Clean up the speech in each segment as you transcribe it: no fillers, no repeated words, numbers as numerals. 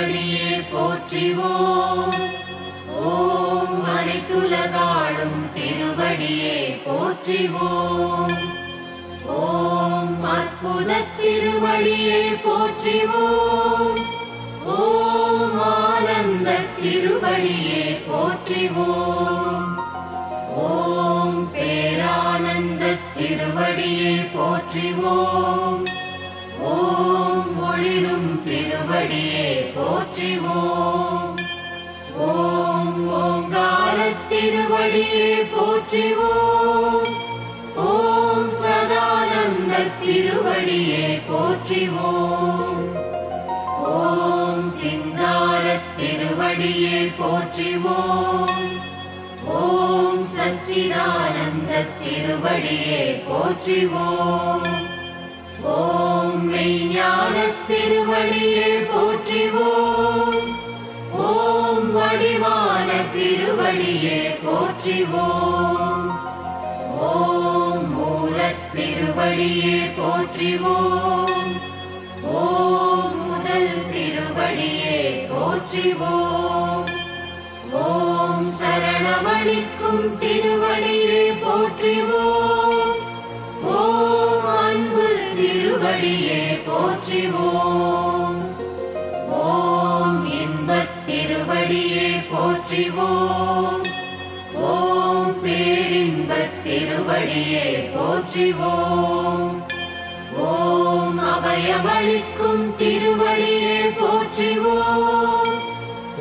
திருவடியே போற்றிவோம். ஓம் அனைத்துலகாளும் திருவடியே போற்றிவோம். ஓம் அற்புத திருவடியே போற்றிவோம். ஓம் ஆனந்த திருவடியே போற்றிவோம். ஓம் பேரானந்த திருவடியே போற்றிவோம். ஓம் ஒளிரும் திருவடியே போற்றிவோம். ஓம் ஓங்கார திருவடியே போற்றிவோம். ஓம் சதானந்த திருவடியே போற்றிவோம். ஓம் சிங்கார திருவடியே போற்றிவோம். ஓம் சச்சிதானந்த திருவடியே போற்றிவோம். ஓம் மெய்ஞான திருவடியே போற்றிவோம். ஓம் வடிவான திருவடியே போற்றிவோம். ஓம் மூலத் திருவடியே போற்றிவோம். ஓம் முதல் திருவடியே போற்றிவோம். ஓம் சரணமளிக்கும் திருவடியே போற்றிவோம். ஓம் அன்பு திருவடியே போற்றிவோம். ஓம் இன்பத் திருவடியே போற்றிவோம். ஓம் பேரின்பத் திருவடியே போற்றிவோம். ஓம் அபயமளிக்கும் திருவடியே போற்றிவோம்.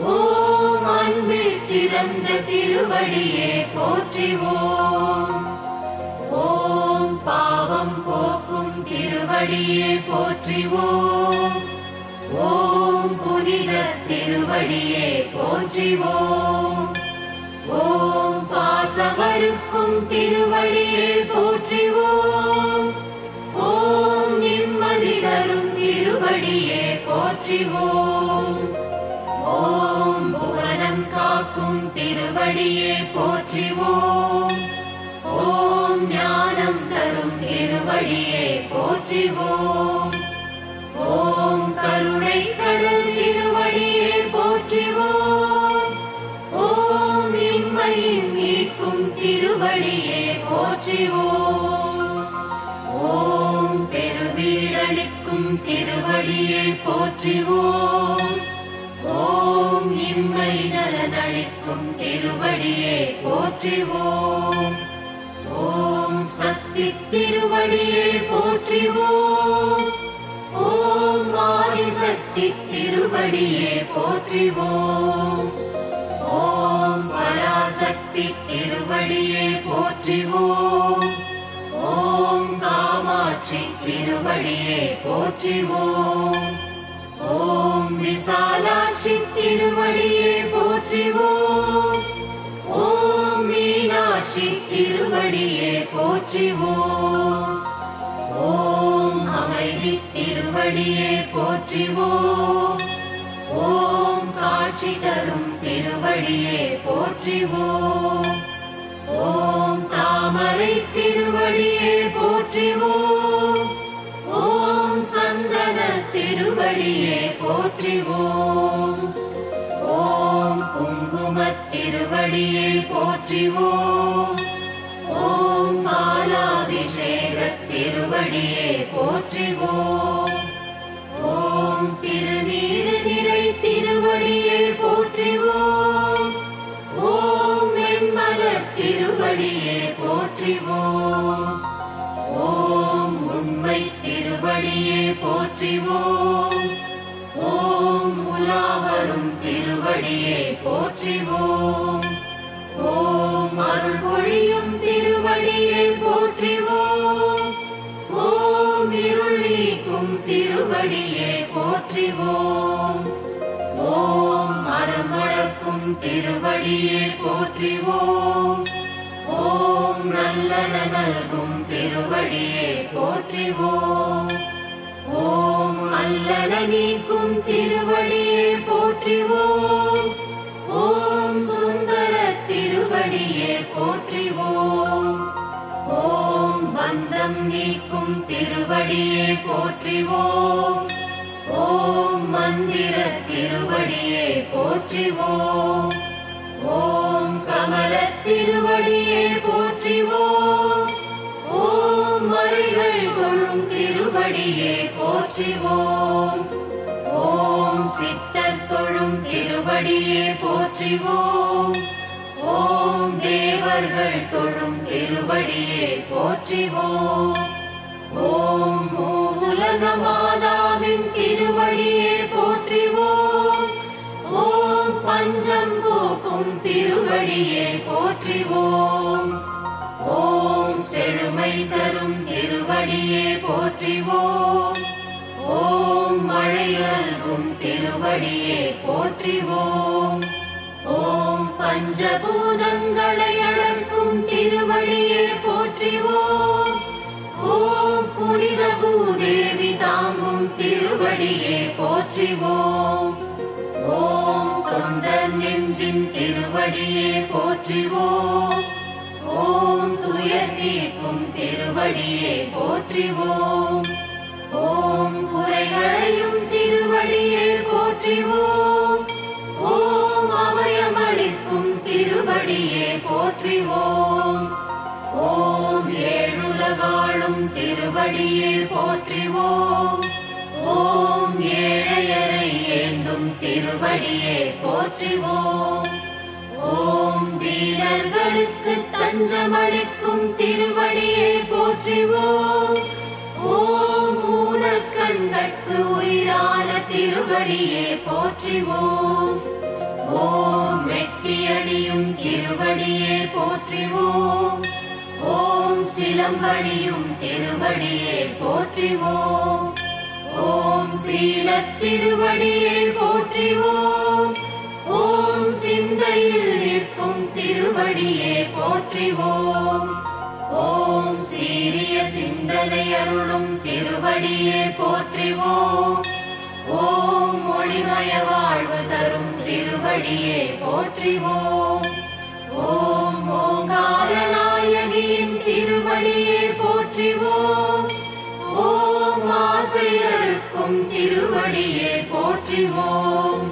ஓம் அன்பில் சிறந்த திருவடியே போற்றிவோம். ஓம் பாவம் போக்கும் திருவடியே போற்றிவோம். ஓம் புனித திருவடியே போற்றிவோம். ஓம் பாசமறுக்கும் திருவடியே போற்றிவோம். ஓம் நிம்மதி தரும் திருவடியே போற்றிவோம். ஓம் புவனம் காக்கும் திருவடியே போற்றிவோம். ஓம் ஞானம் தரும் திருவடியே போற்றிவோம். ஓம் கருணை கடல் திருவடியே போற்றிவோம். ஓம் இம்மையின் மீட்கும் திருவடியே போற்றிவோம். ஓம் பெருவீடளிக்கும் திருவடியே போற்றிவோம். ஓம் இம்மை நலனளிக்கும் திருவடியே போற்றிவோம். ஓம் சக்தி திருவடியே போற்றிவோம். ஓம் ஆதிசக்தி திருவடியே போற்றிவோம். ஓம் பராசக்தி திருவடியே போற்றிவோம். ஓம் காமாட்சி திருவடியே போற்றிவோம். ஓம் விசாலாட்சி திருவடியே போற்றிவோம். ஓம் மீனாட்சி திருவடியே போற்றிவோம். ஓம் அமைதி திருவடியே போற்றிவோம். ஓம் காட்சி தரும் திருவடியே போற்றிவோம். ஓம் தாமரை திருவடியே போற்றிவோம். ஓம் சந்தன திருவடியே போற்றிவோம். ஓம் குங்குமத் திருவடியே போற்றிவோம். ஓம் பாலாபிஷேக திருவடியே போற்றிவோம். ஓம் திருநீறு நிறை திருவடியே போற்றிவோம். ஓம் வெண்மலர் திருவடியே போற்றிவோம். ஓம் உண்மை திருவடியே போற்றிவோம். ஓம் உலாவரும் திருவடியே போற்றிவோம். ஓம் அருள் பொழியும் திருவடியே போற்றிவோம். ஓம் இருள் நீக்கும் திருவடியே போற்றிவோம். ஓம் மரம் வளர்க்கும் திருவடியே போற்றிவோம். ஓம் நல்லன நல்கும் திருவடியே போற்றிவோம். ஓம் அல்லன நீக்கும் திருவடியே போற்றிவோம். ஓம் சுந்தர திருவடியே போற்றிவோம். ஓம் பந்தம் நீக்கும் திருவடியே போற்றிவோம். ஓம் மந்திர திருவடியே போற்றிவோம். ஓம் கமல திருவடியே போற்றிவோம். ஓம் மறைகள் தொழும் திருவடியே போற்றிவோம். ஓம் சித்தர் தொழும் திருவடியே போற்றிவோம். ஓம் தேவர்கள் தொழும் திருவடியே போற்றிவோம். ஓம் மூவுலக மாதாவின் திருவடியே போற்றிவோம். ஓம் பஞ்சம் போக்கும் திருவடியே போற்றிவோம். ஓம் செழுமை தரும் திருவடியே போற்றிவோம். ஓம் மழையல்கும் திருவடியே போற்றிவோம். ஓம் பஞ்சபூதங்களை அழகும் திருவடியே போற்றிவோம். ஓம் புனித பூதேவி தாங்கும் திருவடியே போற்றிவோம். ஓம் தொண்டர் நெஞ்சின் திருவடியே போற்றிவோம். ஓம் துயர் தீர்க்கும் திருவடியே போற்றிவோம். ஓம் குறைகளையும் திருவடியே போற்றிவோம். ஓம் அபயமளிக்கும் திருவடியே போற்றிவோம். ஓம் ஏழுலகாளும் திருவடியே போற்றிவோம். ஓம் ஏழையரை ஏந்தும் திருவடியே போற்றிவோம். ஓம் தீனர்களுக்கு தஞ்சமளிக்கும் திருவடியே போற்றிவோம். ஓம் ஊனக்கண்கட்கு உயிரான திருவடியே போற்றிவோம். ஓம் வெட்டியடியும் திருவடியே போற்றிவோம். ஓம் சிலம்படியும் திருவடியே போற்றிவோம். ஓம் சீலத் திருவடியே போற்றிவோம். ஓம் சிந்தையில் நிற்கும் திருவடியே போற்றிவோம். ஓம் சீரிய சிந்தனை அருளும் திருவடியே போற்றிவோம். ஓம் ஒளிமய வாழ்வு தரும் திருவடியே போற்றிவோம். ஓம் ஓங்காரநாயகியின் திருவடியே போற்றிவோம். ஓம் ஆசையருக்கும் திருவடியே போற்றிவோம்.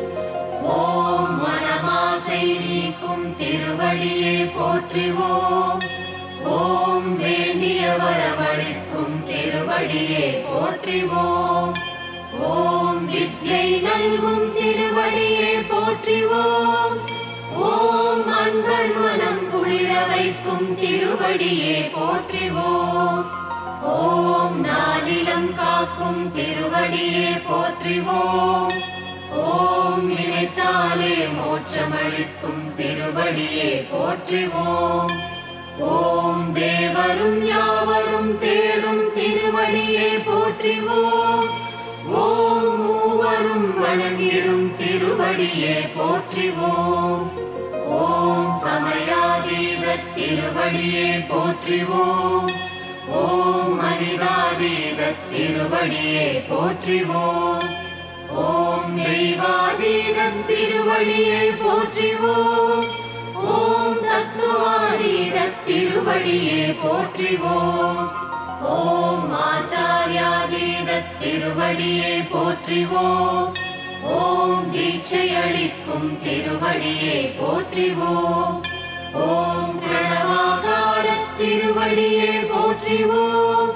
ஓம் மனமாசை நீக்கும் திருவடியே போற்றிவோம். ஓம் வேண்டிய வரவளிக்கும் திருவடியே போற்றிவோம். ஓம் வித்யை நல்கும் திருவடியே போற்றிவோம். ஓம் அன்பர் மனம் குளிர வைக்கும் திருவடியே போற்றிவோம். ஓம் நானிலம் காக்கும் திருவடியே போற்றிவோம். ஓம் நினைத்தாலே மோட்சமளிக்கும் திருவடியே போற்றிவோம். ஓம் தேவரும் யாவரும் தேடும் திருவடியே போற்றிவோம். ஓம் மூவரும் வணங்கிடும் திருவடியே போற்றிவோம். ஓம் சமயாதீத திருவடியே போற்றிவோம். ஓம் மனிதாதீத திருவடியே போற்றிவோம். ஓம் தெய்வாதீத திருவடியே போற்றிவோம். ஓம் தத்துவாதீத திருவடியே போற்றிவோம். ஓம் ஆச்சாரியாதீத திருவடியே போற்றிவோம். ஓம் தீட்சை அளிக்கும் திருவடியே போற்றிவோம். ஓம் பிரணவாகார திருவடியே போற்றிவோம்.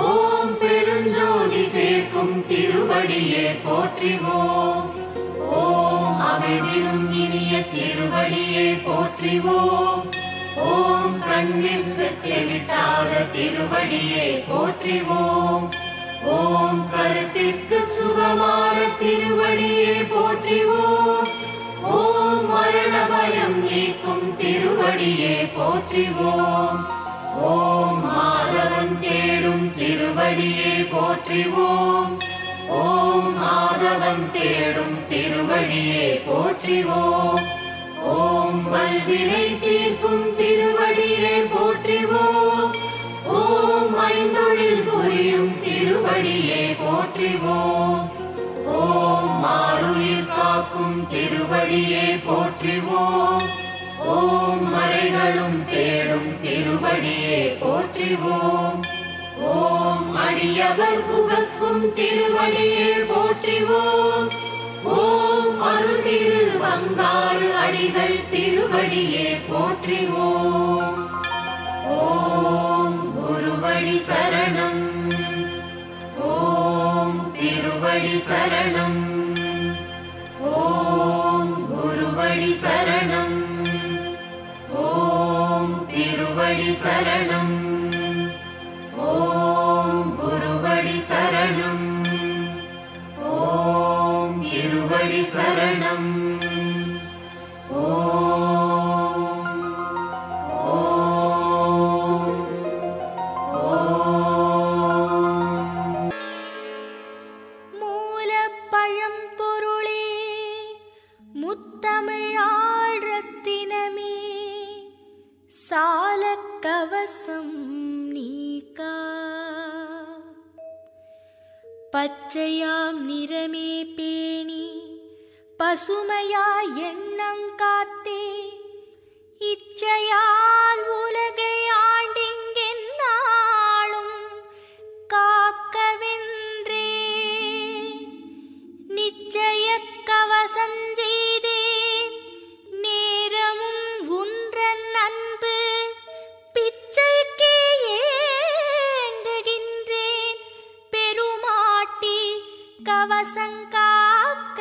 ஓம் பெருஞ்சோதி சேர்க்கும் திருவடியே போற்றிவோம். ஓம் அமைதியும் இனிய திருவடியே போற்றிவோம். ஓம் கண்ணிற்கு தெவிட்டாத திருவடியே போற்றிவோம். ஓம் கருத்திற்கு சுகமான திருவடியே போற்றிவோம். ஓம் மரண பயம் நீக்கும் திருவடியே போற்றிவோம். ஓம் மாதவன் தேடும் திருவடியே போற்றிவோம். ஓம் மாதவன் தேடும் திருவடியே போற்றிவோம். ஓம் வல்வினை தீர்க்கும் திருவடியே போற்றிவோம். ஓம் ஐந்தொழில் புரியும் திருவடியே போற்றிவோம். ஓம் மாருயிர் காக்கும் திருவடியே போற்றிவோம். ஓம் மறைகளும் தேடும் திருவடியே போற்றிவோம். ஓம் அடியவர் புகக்கும் அருக்கும் திருவடியே போற்றிவோம். ஓம் அருள் திருவங்காறு அடிகள் திருவடியே போற்றிவோம். ஓம் குருவடி சரணம். ஓம் திருவடி சரணம். ஓம் குருவடி சரணம். ஓம் திருவடி சரணம். ஓம் குருவடி சரணம். ஓம் திருவடி சரணம். மூலப்பழம்பொருளே முத்தமிழாள் ரத்தினமே சாலக்கவசம் நீக்கா பச்சையாம் நிறமே பேணி பசுமையாய் எண்ணம் காத்தே இச்சையால் உலகை ஆண்டிங்கென்னாளும் காக்கவென்றே நிச்சய கவசம் செய்தேன் நேரமும் உன்றன் அன்பு பிச்சைக்கே ஏங்குகின்றேன் பெருமாட்டி கவசங்காக்க.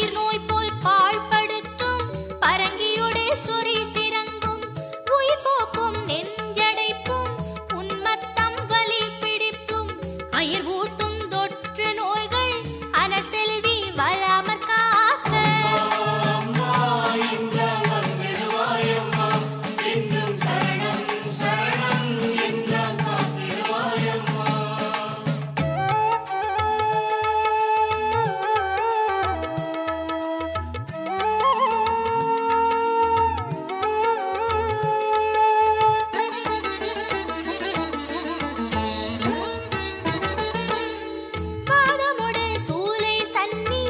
பயிர் நோய் போல் பாழ்படுத்தும் பரங்கியோடே சொறி சிறங்கும் உயிர் போக்கும் நெஞ்சடைப்பும் உன்மத்தம் வலி பிடிப்பும் அயர் ஊட்டும் தொற்று நோய்கள் அனர் செல்வி வராமற் காக்க பாதமுடு சூலை சன்னி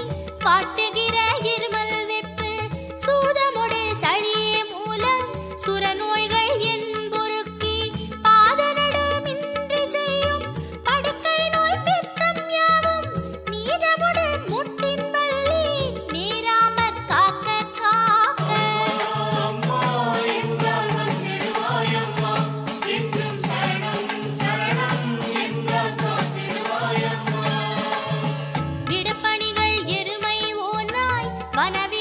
காட்டுகிற இருமல் வெப்பு சூதமுடு சளியே மூலம் சுரநோய்கள் என்பொருக்கி பாதநடுமின்றி செய்யும் படுக்கை நோய் பித்தம் யாவும் நீதமுடு முட்டின் வள்ளி நீராமற் காக்க காக்க விடுபணிகள் எருமை ஓநாய் வனவி